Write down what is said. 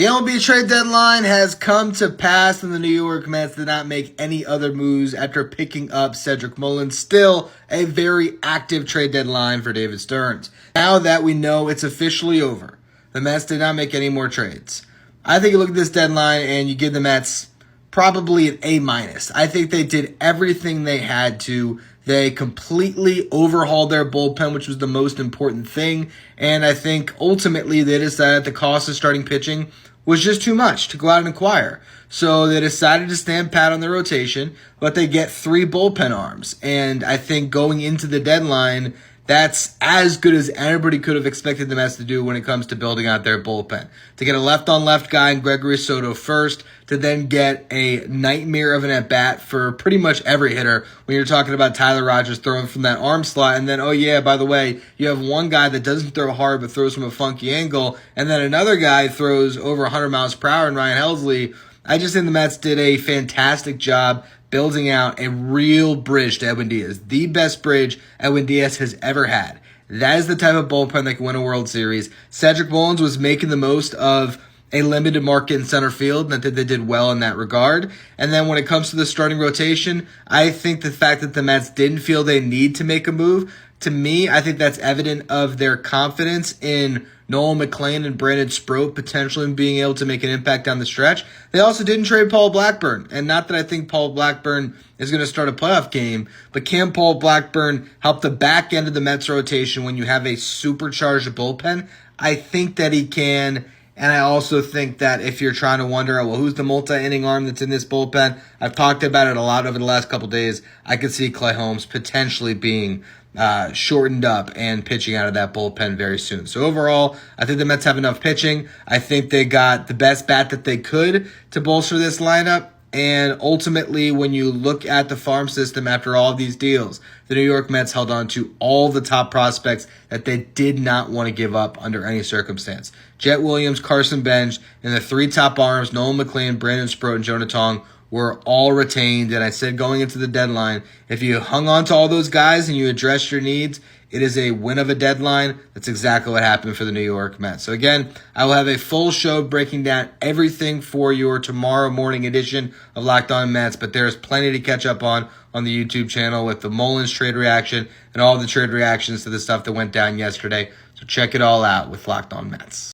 The MLB trade deadline has come to pass, and the New York Mets did not make any other moves after picking up Cedric Mullins. Still a very active trade deadline for David Stearns. Now that we know it's officially over, the Mets did not make any more trades. I think you look at this deadline and you give the Mets probably an A-. I think they did everything they had to. They completely overhauled their bullpen, which was the most important thing. And I think ultimately they decided the cost of starting pitching was just too much to go out and acquire. So they decided to stand pat on their rotation, but they get 3 bullpen arms. And I think going into the deadline, that's as good as anybody could have expected the Mets to do when it comes to building out their bullpen. To get a left-on-left guy in Gregory Soto first, to then get a nightmare of an at-bat for pretty much every hitter when you're talking about Tyler Rogers throwing from that arm slot. And then, oh yeah, by the way, you have one guy that doesn't throw hard but throws from a funky angle, and then another guy throws over 100 miles per hour in Ryan Helsley. I just think the Mets did a fantastic job building out a real bridge to Edwin Diaz. The best bridge Edwin Diaz has ever had. That is the type of bullpen that can win a World Series. Cedric Mullins was making the most of a limited market in center field, and I think they did well in that regard. And then when it comes to the starting rotation, I think the fact that the Mets didn't feel they need to make a move, to me, I think that's evident of their confidence in Noel McLain and Brandon Sproat potentially being able to make an impact down the stretch. They also didn't trade Paul Blackburn. And not that I think Paul Blackburn is going to start a playoff game, but can Paul Blackburn help the back end of the Mets rotation when you have a supercharged bullpen? I think that he can. And I also think that if you're trying to wonder, well, who's the multi-inning arm that's in this bullpen? I've talked about it a lot over the last couple of days. I could see Clay Holmes potentially being shortened up and pitching out of that bullpen very soon. So overall, I think the Mets have enough pitching. I think they got the best bat that they could to bolster this lineup. And ultimately, when you look at the farm system after all of these deals, the New York Mets held on to all the top prospects that they did not want to give up under any circumstance. Jet Williams, Carson Bench, and the 3 top arms, Noel McLain, Brandon Sproat, and Jonah Tong, were all retained. And I said going into the deadline, if you hung on to all those guys and you addressed your needs, it is a win of a deadline. That's exactly what happened for the New York Mets. So again, I will have a full show breaking down everything for your tomorrow morning edition of Locked On Mets, but there's plenty to catch up on the YouTube channel with the Mullins trade reaction and all the trade reactions to the stuff that went down yesterday. So check it all out with Locked On Mets.